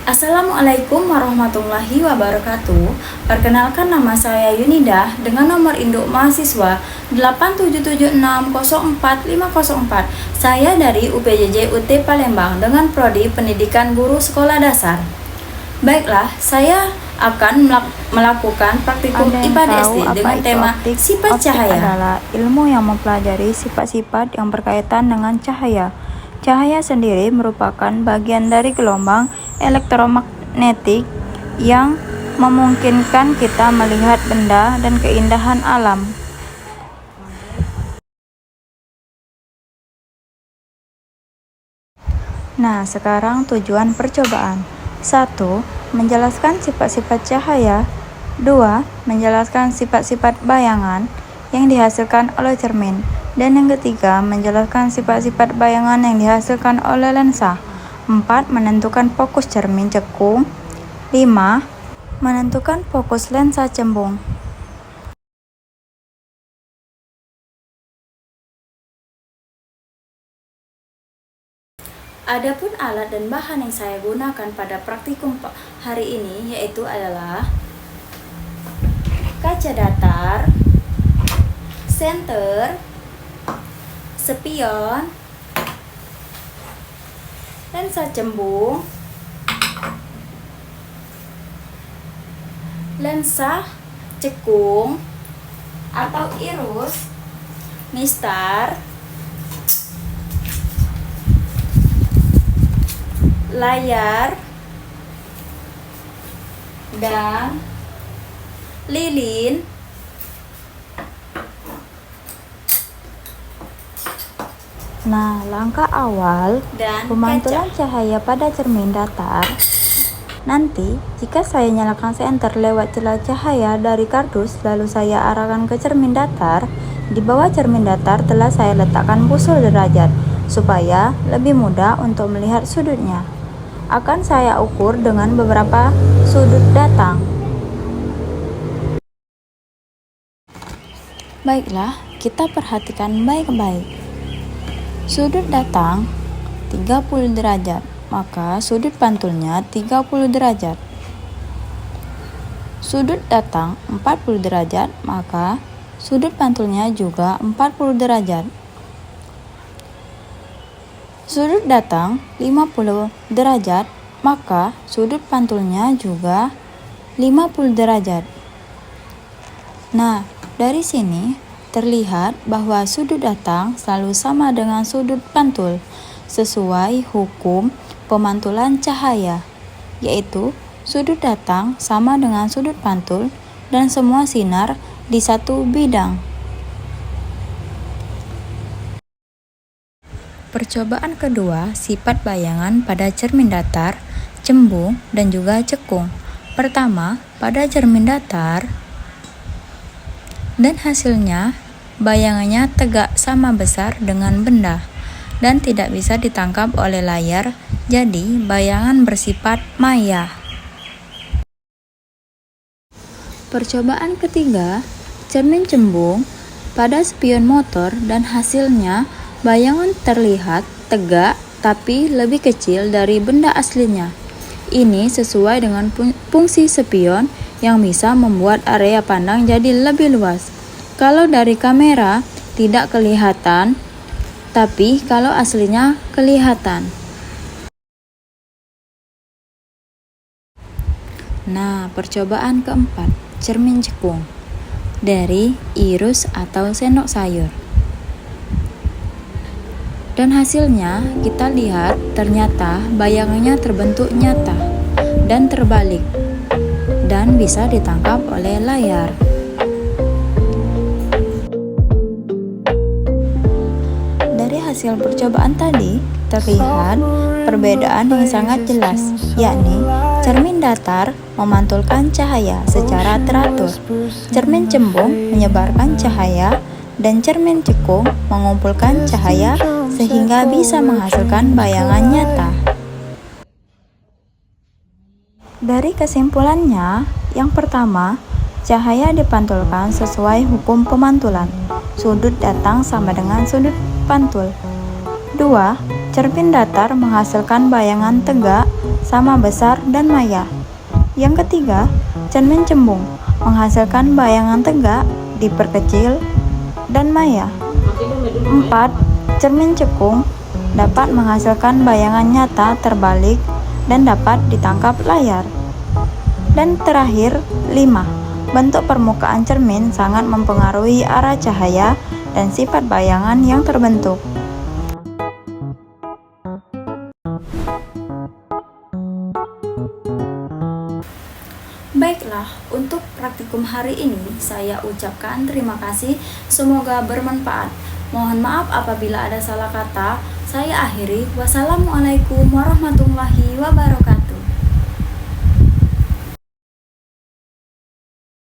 Assalamualaikum warahmatullahi wabarakatuh. Perkenalkan, nama saya Yunidah dengan nomor induk mahasiswa 877604504. Saya dari UPJJ UT Palembang dengan prodi Pendidikan Guru Sekolah Dasar. Baiklah, saya akan melakukan praktikum IPA DSD dengan tema sifat cahaya. Adalah ilmu yang mempelajari sifat-sifat yang berkaitan dengan cahaya. Cahaya sendiri merupakan bagian dari gelombang elektromagnetik yang memungkinkan kita melihat benda dan keindahan alam. Nah, sekarang tujuan percobaan. 1. Menjelaskan sifat-sifat cahaya. 2. Menjelaskan sifat-sifat bayangan yang dihasilkan oleh cermin. Dan yang ketiga, menjelaskan sifat-sifat bayangan yang dihasilkan oleh lensa. 4. Menentukan fokus cermin cekung. 5. Menentukan fokus lensa cembung. Adapun alat dan bahan yang saya gunakan pada praktikum hari ini yaitu adalah kaca datar, senter, spion, lensa cembung, lensa cekung atau iris, mistar, layar, dan lilin. Nah, langkah awal Dan pemantulan cahaya pada cermin datar. Nanti, jika saya nyalakan senter lewat celah cahaya dari kardus, lalu saya arahkan ke cermin datar, di bawah cermin datar telah saya letakkan busul derajat, supaya lebih mudah untuk melihat sudutnya. Akan saya ukur dengan beberapa sudut datang. Baiklah, kita perhatikan baik-baik. Sudut datang 30 derajat, maka sudut pantulnya 30 derajat. Sudut datang 40 derajat, maka sudut pantulnya juga 40 derajat. Sudut datang 50 derajat, maka sudut pantulnya juga 50 derajat. Nah, dari sini terlihat bahwa sudut datang selalu sama dengan sudut pantul sesuai hukum pemantulan cahaya, yaitu sudut datang sama dengan sudut pantul dan semua sinar di satu bidang. Percobaan kedua, sifat bayangan pada cermin datar, cembung, dan juga cekung. Pertama, pada cermin datar, dan hasilnya bayangannya tegak sama besar dengan benda dan tidak bisa ditangkap oleh layar, jadi bayangan bersifat maya. Percobaan ketiga, cermin cembung pada spion motor dan hasilnya bayangan terlihat tegak tapi lebih kecil dari benda aslinya. Ini sesuai dengan fungsi spion yang bisa membuat area pandang jadi lebih luas. Kalau dari kamera tidak kelihatan, tapi kalau aslinya kelihatan. Nah, percobaan keempat, cermin cekung dari iris atau sendok sayur. Dan hasilnya kita lihat ternyata bayangannya terbentuk nyata dan terbalik dan bisa ditangkap oleh layar. Dari hasil percobaan tadi terlihat perbedaan yang sangat jelas, yakni cermin datar memantulkan cahaya secara teratur, cermin cembung menyebarkan cahaya, dan cermin cekung mengumpulkan cahaya sehingga bisa menghasilkan bayangan nyata. Dari kesimpulannya, yang pertama, cahaya dipantulkan sesuai hukum pemantulan. Sudut datang sama dengan sudut pantul. 2. cermin datar menghasilkan bayangan tegak, sama besar, dan maya. Yang ketiga, cermin cembung menghasilkan bayangan tegak, diperkecil, dan maya. 4. Cermin cekung dapat menghasilkan bayangan nyata terbalik dan dapat ditangkap layar. Dan terakhir, 5. Bentuk permukaan cermin sangat mempengaruhi arah cahaya dan sifat bayangan yang terbentuk. Baiklah, untuk praktikum hari ini saya ucapkan terima kasih, semoga bermanfaat. Mohon maaf apabila ada salah kata. Saya akhiri. Wassalamualaikum warahmatullahi wabarakatuh.